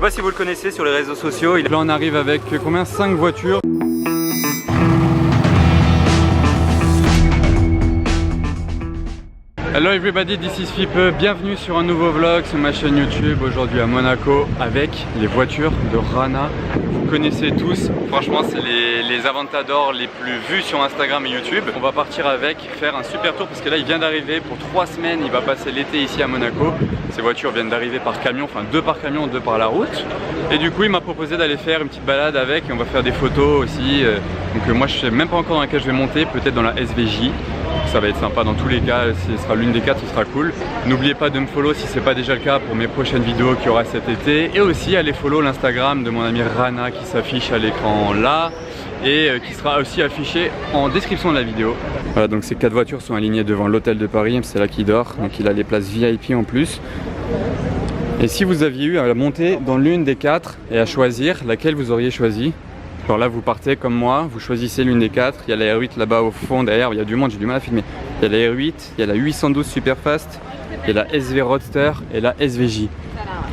pas si vous le connaissez sur les réseaux sociaux. Là on arrive avec combien? 5 voitures. Hello everybody, this is Fipe, bienvenue sur un nouveau vlog sur ma chaîne YouTube. Aujourd'hui à Monaco avec les voitures de Rana. Vous connaissez tous, franchement c'est les Aventador les plus vus sur Instagram et YouTube. On va partir avec, faire un super tour parce que là il vient d'arriver pour 3 semaines, il va passer l'été ici à Monaco. Ces voitures viennent d'arriver par camion, enfin 2 par camion, 2 par la route. Et du coup il m'a proposé d'aller faire une petite balade avec et on va faire des photos aussi. Donc moi je sais même pas encore dans laquelle je vais monter, peut-être dans la SVJ. Ça va être sympa dans tous les cas, si ce sera l'une des 4, ce sera cool. N'oubliez pas de me follow si ce n'est pas déjà le cas pour mes prochaines vidéos qu'il y aura cet été. Et aussi allez follow l'Instagram de mon ami Rana qui s'affiche à l'écran là et qui sera aussi affiché en description de la vidéo. Voilà, donc ces 4 voitures sont alignées devant l'hôtel de Paris, c'est là qu'il dort, donc il a les places VIP en plus. Et si vous aviez eu à monter dans l'une des 4 et à choisir, laquelle vous auriez choisi? Alors là vous partez comme moi, vous choisissez l'une des 4, il y a la R8 là-bas au fond, derrière il y a du monde, j'ai du mal à filmer. Il y a la R8, il y a la 812 Superfast, il y a la SV Roadster et la SVJ.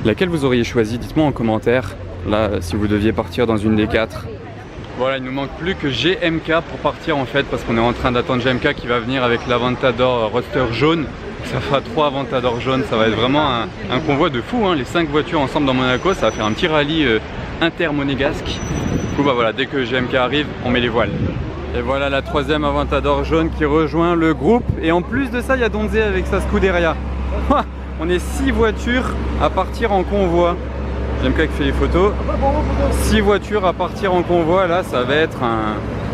Laquelle vous auriez choisi? Dites-moi en commentaire, là si vous deviez partir dans une des 4. Voilà, il nous manque plus que GMK pour partir en fait, parce qu'on est en train d'attendre GMK qui va venir avec l'Aventador Roadster jaune. Ça fera 3 Aventador jaunes, ça va être vraiment un convoi de fou, hein. Les 5 voitures ensemble dans Monaco, ça va faire un petit rallye intermonégasque. Du coup bah voilà, dès que GMK arrive, on met les voiles. Et voilà la 3e Aventador jaune qui rejoint le groupe. Et en plus de ça, il y a Donze avec sa Scuderia. On est 6 voitures à partir en convoi. GMK qui fait les photos. 6 voitures à partir en convoi, là ça va être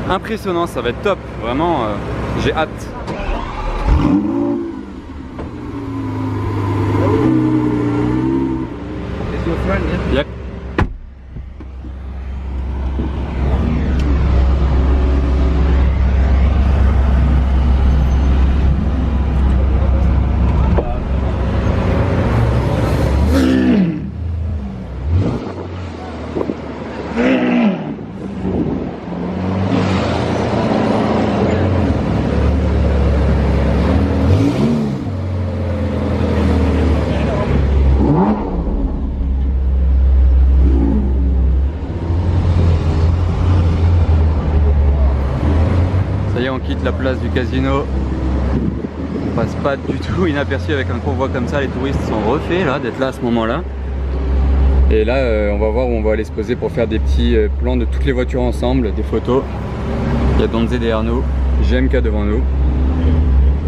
impressionnant, ça va être top. Vraiment, j'ai hâte. Yep. Ça y est, on quitte la place du casino. On passe pas du tout inaperçu avec un convoi comme ça. Les touristes sont refaits là d'être là à ce moment-là. Et là, on va voir où on va aller se poser pour faire des petits plans de toutes les voitures ensemble, des photos. Il y a Donze derrière nous, GMK devant nous.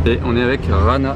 Et on est avec Rana.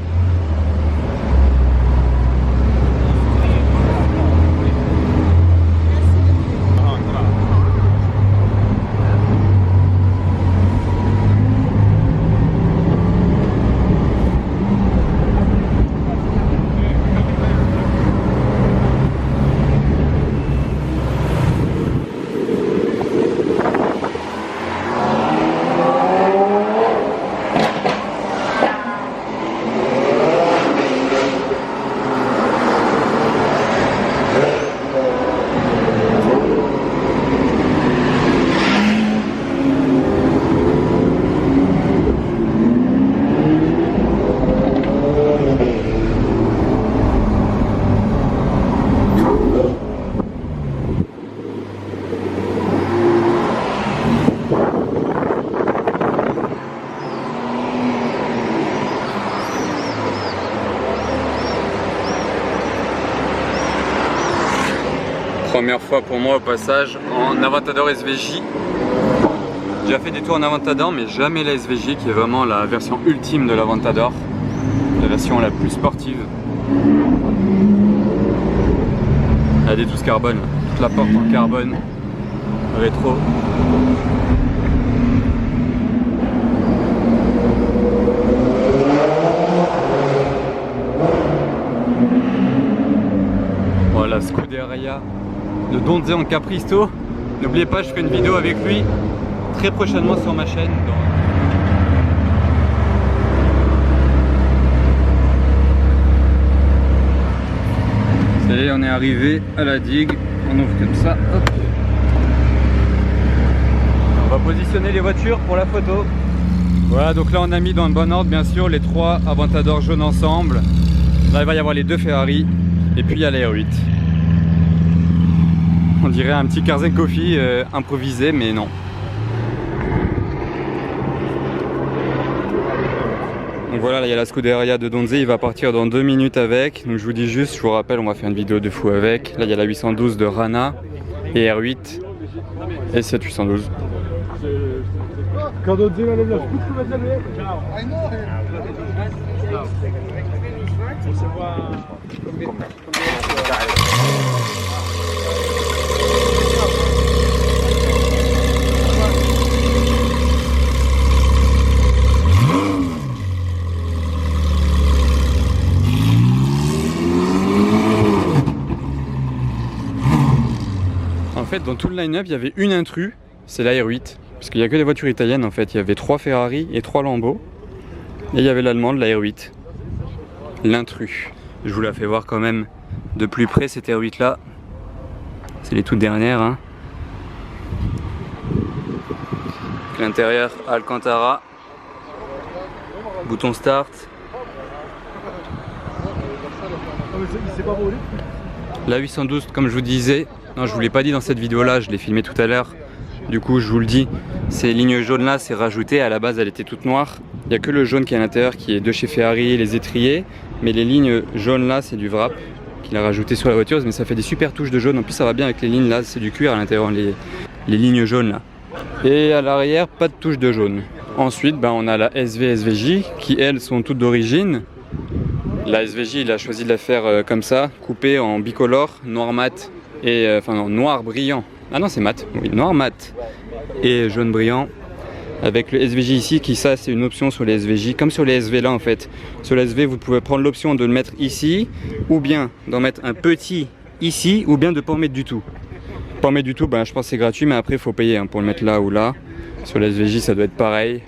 Première fois pour moi au passage en Aventador SVJ. J'ai déjà fait des tours en Aventador mais jamais la SVJ qui est vraiment la version ultime de l'Aventador. La version la plus sportive. Elle a des douces carbone, toute la porte en carbone, rétro. Voilà, Scuderia de Donze en Capristo. N'oubliez pas, je ferai une vidéo avec lui très prochainement sur ma chaîne. Ça y est, on est arrivé à la digue. On ouvre comme ça. Hop. On va positionner les voitures pour la photo. Voilà, donc là on a mis dans le bon ordre bien sûr les 3 Aventador jaunes ensemble. Là il va y avoir les 2 Ferrari et puis il y a la R8. On dirait un petit Carzen Coffee improvisé, mais non. Donc voilà, là il y a la Scuderia de Donze, il va partir dans 2 minutes avec. Donc je vous dis juste, je vous rappelle, on va faire une vidéo de fou avec. Là il y a la 812 de Rana et R8 et cette 812. En fait, dans tout le line-up, il y avait une intrus, c'est la R8. Parce qu'il n'y a que des voitures italiennes en fait. Il y avait 3 Ferrari et 3 Lambo. Et il y avait l'allemande, la R8. L'intrus. Je vous la fais voir quand même de plus près cette R8 là. C'est les toutes dernières. Hein. L'intérieur Alcantara. Bouton start. La 812, comme je vous disais, non, je vous l'ai pas dit dans cette vidéo là, je l'ai filmé tout à l'heure. Du coup, je vous le dis, ces lignes jaunes là, c'est rajouté. À la base, elle était toute noire. Il n'y a que le jaune qui est à l'intérieur, qui est de chez Ferrari, les étriers. Mais les lignes jaunes là, c'est du wrap qu'il a rajouté sur la voiture. Mais ça fait des super touches de jaune. En plus, ça va bien avec les lignes là, c'est du cuir à l'intérieur, les lignes jaunes là. Et à l'arrière, pas de touche de jaune. Ensuite, on a la SV SVJ qui, elles, sont toutes d'origine. La SVJ, il a choisi de la faire comme ça, coupée en bicolore, noir mat et enfin non, noir brillant. Ah non, c'est mat, oui, noir mat et jaune brillant. Avec le SVJ ici, qui ça c'est une option sur les SVJ, comme sur les SV là en fait. Sur les SV, vous pouvez prendre l'option de le mettre ici, ou bien d'en mettre un petit ici, ou bien de ne pas en mettre du tout. Pas en mettre du tout, je pense que c'est gratuit, mais après il faut payer pour le mettre là ou là. Sur les SVJ, ça doit être pareil.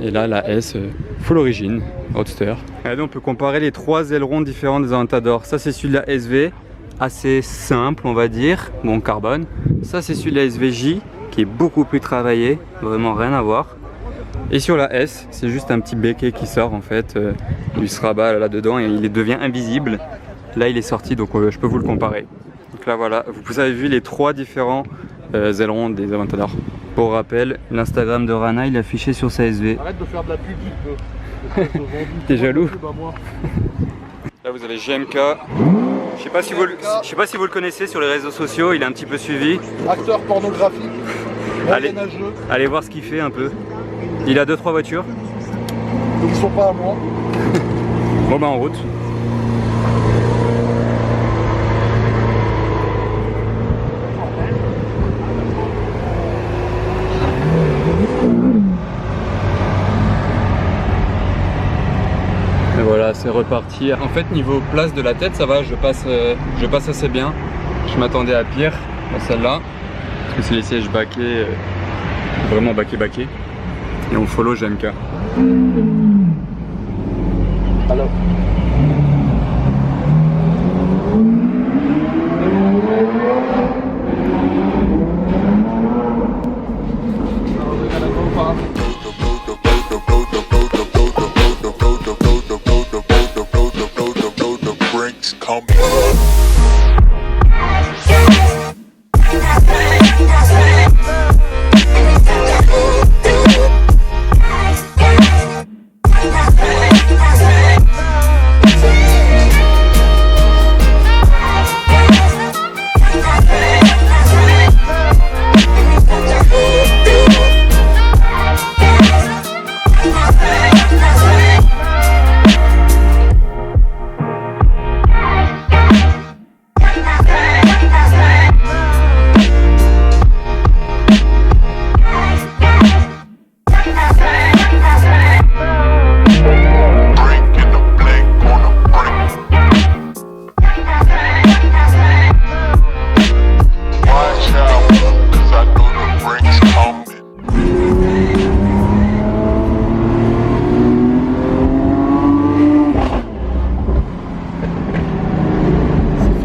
Et là, la S, full origine, roadster. Et là, on peut comparer les 3 ailerons différents des Aventador. Ça, c'est celui de la SV, assez simple, on va dire, bon, carbone. Ça, c'est celui de la SVJ, qui est beaucoup plus travaillé, vraiment rien à voir. Et sur la S, c'est juste un petit béquet qui sort, en fait, du Srabat là-dedans, et il devient invisible. Là, il est sorti, donc je peux vous le comparer. Donc là, voilà, vous avez vu les 3 différents ailerons des Aventador. Pour rappel, l'Instagram de Rana, il est affiché sur sa SV. Arrête de faire de la pub. T'es jaloux? Là vous avez GMK. Je sais pas si vous le connaissez sur les réseaux sociaux, il est un petit peu suivi. Acteur pornographique. Allez voir ce qu'il fait un peu. Il a 2-3 voitures. Donc ils sont pas à moi. Bon en route. Et voilà, c'est reparti. En fait, niveau place de la tête, ça va, je passe assez bien. Je m'attendais à pire dans celle-là, parce que c'est les sièges baquets, vraiment baquets. Et on follow GMK. Alors.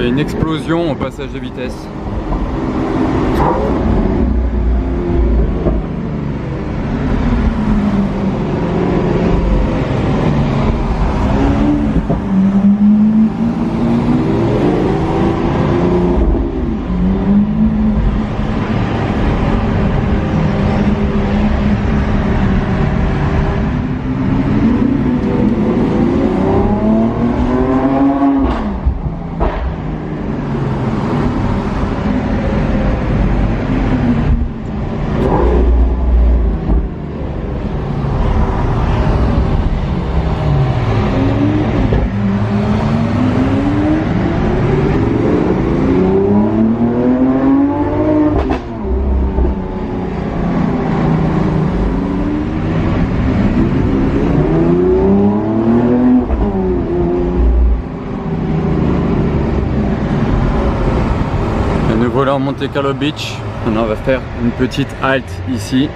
Une explosion au passage de vitesse. voilà, on Monte Carlo Beach. Maintenant on va faire une petite halte ici.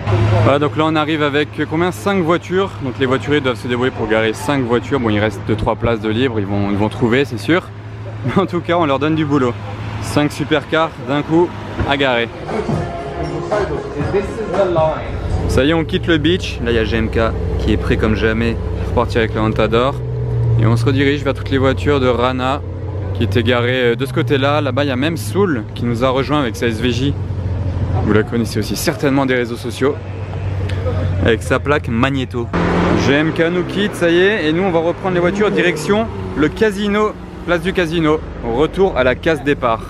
Voilà, donc là on arrive avec combien? 5 voitures. Donc les voituriers doivent se débrouiller pour garer 5 voitures. Bon, il reste 2-3 places de libre, ils vont trouver, c'est sûr. Mais en tout cas, on leur donne du boulot. 5 supercars d'un coup à garer. Ça y est, on quitte le beach. Là il y a GMK qui est prêt comme jamais pour partir avec le Aventador. Et on se redirige vers toutes les voitures de Rana qui étaient garées de ce côté-là. Là-bas, il y a même Soul qui nous a rejoint avec sa SVJ. Vous la connaissez aussi certainement des réseaux sociaux. Avec sa plaque Magneto. GMK nous quitte, ça y est. Et nous, on va reprendre les voitures direction le casino, place du casino. Au retour à la case départ.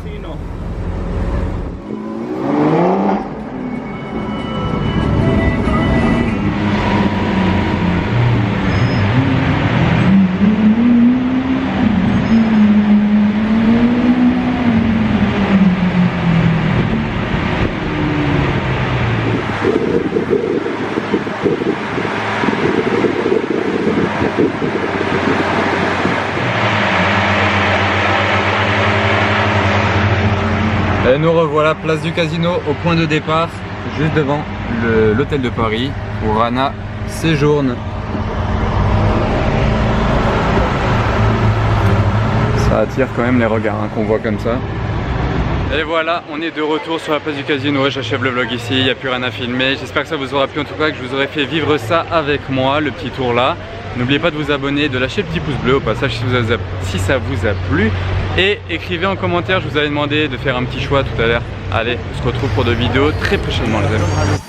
Et nous revoilà place du casino au point de départ, juste devant l'hôtel de Paris où Rana séjourne. Ça attire quand même les regards hein, qu'on voit comme ça. Et voilà, on est de retour sur la place du casino. J'achève le vlog ici, il n'y a plus rien à filmer. J'espère que ça vous aura plu, en tout cas que je vous aurai fait vivre ça avec moi, le petit tour là. N'oubliez pas de vous abonner, de lâcher le petit pouce bleu au passage si ça vous a plu. Et écrivez en commentaire, je vous avais demandé de faire un petit choix tout à l'heure. Allez, on se retrouve pour de vidéos très prochainement les amis.